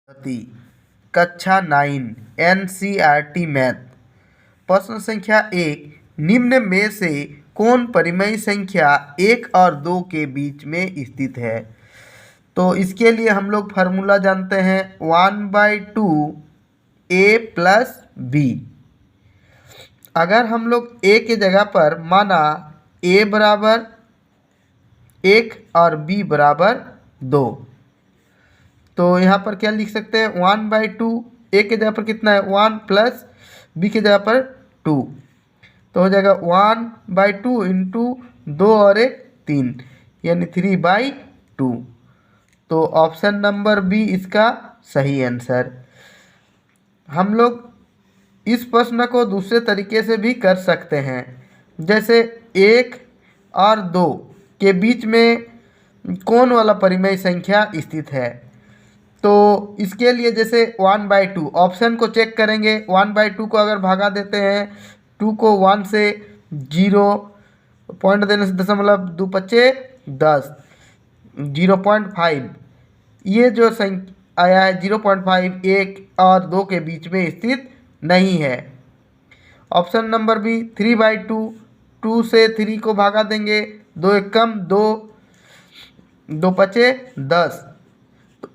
गति कक्षा 9 NCERT math. प्रश्न संख्या 1, निम्न में से कौन परिमेय संख्या 1 और 2 के बीच में स्थित है? तो इसके लिए हम लोग फार्मूला जानते हैं 1/2 a प्लस b। अगर हम लोग a के जगह पर माना a बराबर 1 और b बराबर 2, तो यहाँ पर क्या लिख सकते हैं 1/2। a के जगह पर कितना है 1 प्लस b के जगह पर 2, तो हो जाएगा 1/2 इंटू 2 और 1 3, यानी 3/2। तो ऑप्शन नंबर बी इसका सही आंसर। हम लोग इस प्रश्न को दूसरे तरीके से भी कर सकते हैं, जैसे 1 और 2 के बीच में कौन वाला परिमेय संख्या स्थित है। तो इसके लिए जैसे 1/2 ऑप्शन को चेक करेंगे। 1/2 को अगर भागा देते हैं, 2 को 1 से 0 पॉइंट देने से दशमलव 2 पच्चे 10, 0.5 ये जो संख्या आया है 0.5 1 और 2 के बीच में स्थित नहीं है। ऑप्शन नंबर बी 3/2, 2 से 3 को भागा देंगे, 2 एक कम 2, 2 पचे 10,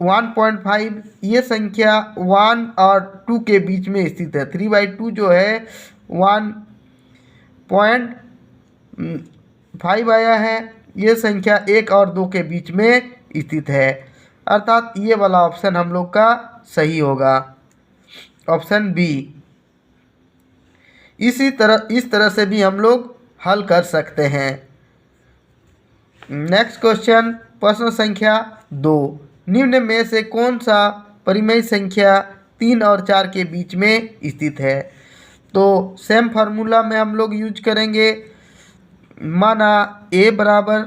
1.5 ये संख्या 1 और 2 के बीच में स्थित है। 3/2 जो है 1.5 आया है, ये संख्या 1 और 2 के बीच में स्थित है, अर्थात ये वाला ऑप्शन हम लोग का सही होगा, ऑप्शन बी। इस तरह से भी हम लोग हल कर सकते हैं। नेक्स्ट क्वेश्चन, प्रश्न संख्या 2, निम्न में से कौन सा परिमेय संख्या 3 और 4 के बीच में स्थित है। तो सेम फार्मूला में हम लोग यूज करेंगे। माना a बराबर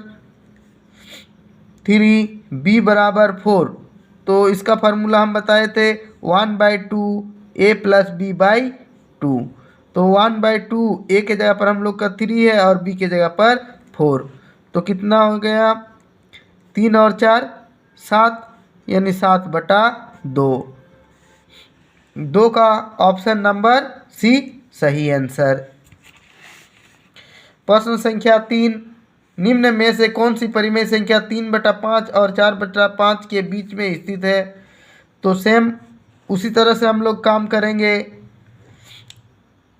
3 b बराबर 4, तो इसका फार्मूला हम बताए थे 1/2 a प्लस b/2। तो 1/2 a के जगह पर हम लोग का 3 है और b के जगह पर 4, तो कितना हो गया 3 और 4 7, यानी 7/2। 2 का ऑप्शन नंबर सी सही आंसर। प्रश्न संख्या 3, निम्न में से कौन सी परिमेय संख्या 3/5 और 4/5 के बीच में स्थित है। तो सेम उसी तरह से हम लोग काम करेंगे।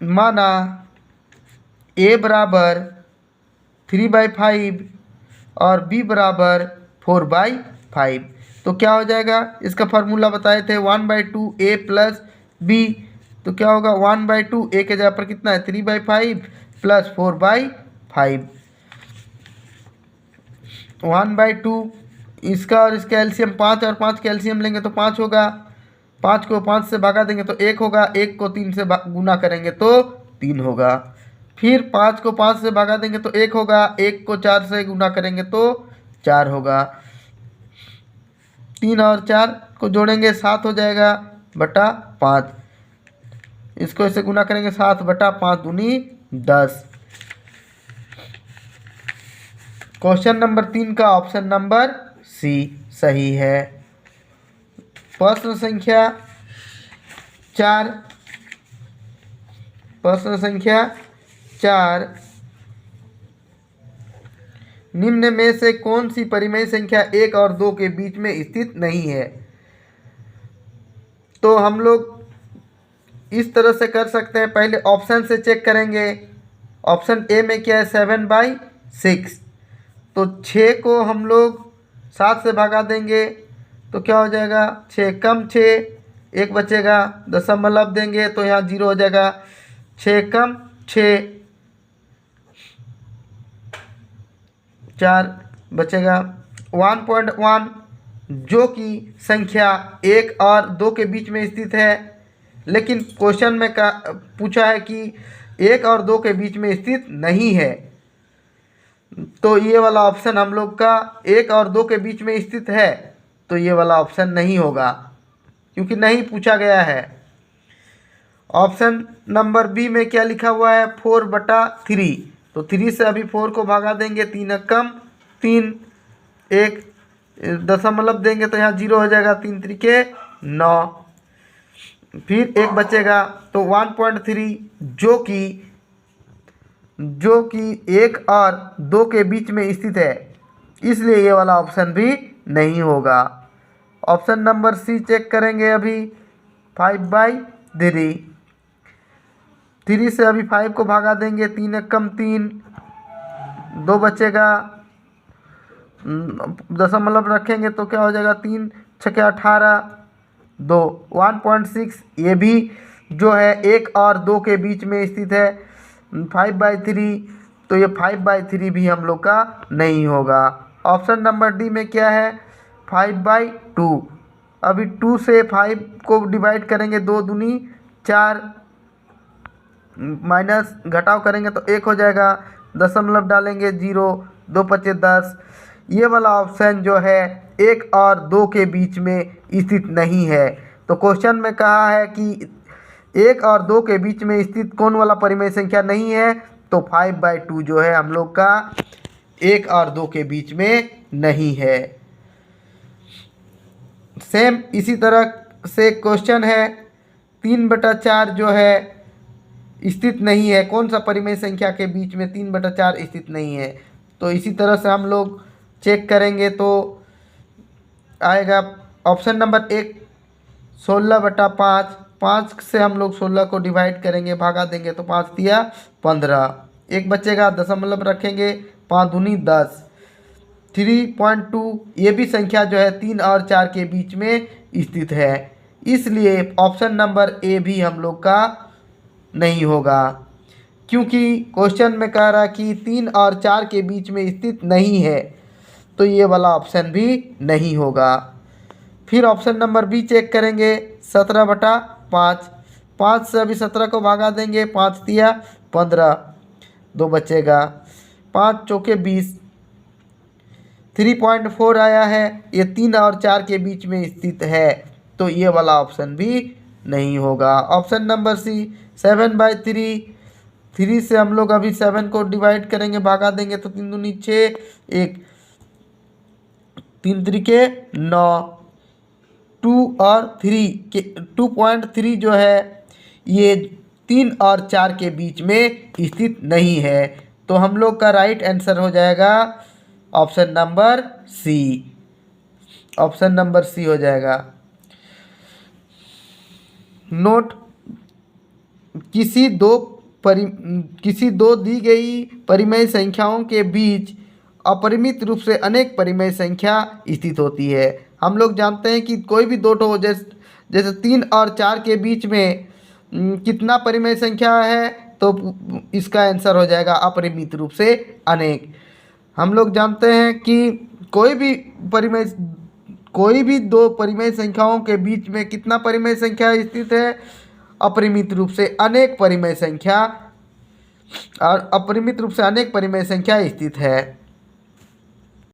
माना a बराबर 3/5 और b बराबर 4/5, तो क्या हो जाएगा, इसका फार्मूला बताए थे 1/2 a प्लस b, तो क्या होगा 1/2 a के जगह पर कितना है 3/5 प्लस 4/5, 1/2 इसका और इसका एलसीएम 5 और 5 का एलसीएम लेंगे तो 5 होगा, 5 को 5 से भागा देंगे तो 1 होगा, 1 को 3 से गुना करेंगे तो 3 होगा, फिर 5 को 5 से भागा देंगे तो 1 होगा, 1 को 4 से गुना करेंगे तो 4 होगा, 3 और 4 को जोड़ेंगे 7 हो जाएगा बटा 5, इसको ऐसे गुना करेंगे 7/5 दूनी 10। क्वेश्चन नंबर 3 का ऑप्शन नंबर सी सही है। प्रश्न संख्या 4, निम्न में से कौन सी परिमेय संख्या 1 और 2 के बीच में स्थित नहीं है। तो हम लोग इस तरह से कर सकते हैं, पहले ऑप्शन से चेक करेंगे। ऑप्शन ए में क्या है 7/6, तो 6 को हम लोग 7 से भागा देंगे तो क्या हो जाएगा 6 कम 6, 1 बचेगा, दशमलव देंगे तो यहाँ 0 हो जाएगा, 6 कम 6 4 बचेगा, 1.1 जो कि संख्या 1 और 2 के बीच में स्थित है, लेकिन क्वेश्चन में पूछा है कि 1 और 2 के बीच में स्थित नहीं है, तो ये वाला ऑप्शन हम लोग का 1 और 2 के बीच में स्थित है, तो ये वाला ऑप्शन नहीं होगा क्योंकि नहीं पूछा गया है। ऑप्शन नंबर बी में क्या लिखा हुआ है 4/3, तो 3 से अभी 4 को भागा देंगे, 3 कम 3, 1 दशमलव देंगे तो यहाँ 0 हो जाएगा, 3 त्रिके 9। फिर एक बचेगा तो 1.3 जो कि 1 और 2 के बीच में स्थित है, इसलिए ये वाला ऑप्शन भी नहीं होगा। ऑप्शन नंबर सी चेक करेंगे अभी। 5/3, 3 से अभी 5 को भागा देंगे, 3 एक कम 3, 2 बचेगा, दशमलव रखेंगे तो क्या हो जाएगा, 3 छक्के 18, 2 1.6। ये भी जो है 1 और 2 के बीच में स्थित है। 5/3, तो ये 5/3 भी हम लोग का नहीं होगा। ऑप्शन नंबर डी में क्या है, 5/2। अभी 2 से 5 को डिवाइड करेंगे, 2 दूनी 4, माइनस घटाव करेंगे तो 1 हो जाएगा, दशमलव डालेंगे 0, 2 पचे 10। ये वाला ऑप्शन जो है 1 और 2 के बीच में स्थित नहीं है। तो क्वेश्चन में कहा है कि 1 और 2 के बीच में स्थित कौन वाला परिमेय संख्या नहीं है, तो 5/2 जो है हम लोग का 1 और 2 के बीच में नहीं है। सेम इसी तरह से क्वेश्चन है 3/4 जो है स्थित नहीं है, कौन सा परिमेय संख्या के बीच में 3/4 स्थित नहीं है। तो इसी तरह से हम लोग चेक करेंगे तो आएगा ऑप्शन नंबर 1 16/5। 5 से हम लोग 16 को डिवाइड करेंगे, भागा देंगे तो 5 दिया 15, एक बचेगा, दशमलव रखेंगे, 5 दूनी 10। 3.2 ये भी संख्या जो है 3 और 4 के बीच में स्थित है, इसलिए ऑप्शन नंबर ए भी हम लोग का नहीं होगा, क्योंकि क्वेश्चन में कह रहा है कि 3 और 4 के बीच में स्थित नहीं है, तो ये वाला ऑप्शन भी नहीं होगा। फिर ऑप्शन नंबर बी चेक करेंगे 17/5। 5 से अभी 17 को भागा देंगे, 5 दिया 15, 2 बचेगा, 5 चौके 20। 3.4 आया है, ये 3 और 4 के बीच में स्थित है, तो ये वाला ऑप्शन भी नहीं होगा। ऑप्शन नंबर सी 7/3। 3 से हम लोग अभी 7 को डिवाइड करेंगे, भागा देंगे तो 3 दूनी 6, 1 3 त्रिके 9। 2 और 3 के 2.3 जो है ये 3 और 4 के बीच में स्थित नहीं है, तो हम लोग का राइट आंसर हो जाएगा option number C. Option number C हो जाएगा। नोट, किसी दो दी गई परिमेय संख्याओं के बीच अपरिमित रूप से अनेक परिमेय संख्या स्थित होती है। हम लोग जानते हैं कि कोई भी दो ठो जैसे 3 और 4 के बीच में कितना परिमेय संख्या है, तो इसका आंसर हो जाएगा अपरिमित रूप से अनेक। हम लोग जानते हैं कि कोई भी दो परिमेय संख्याओं के बीच में कितना परिमेय संख्या स्थित है, अपरिमित रूप से अनेक परिमेय संख्या, और अपरिमित रूप से अनेक परिमेय संख्या स्थित है।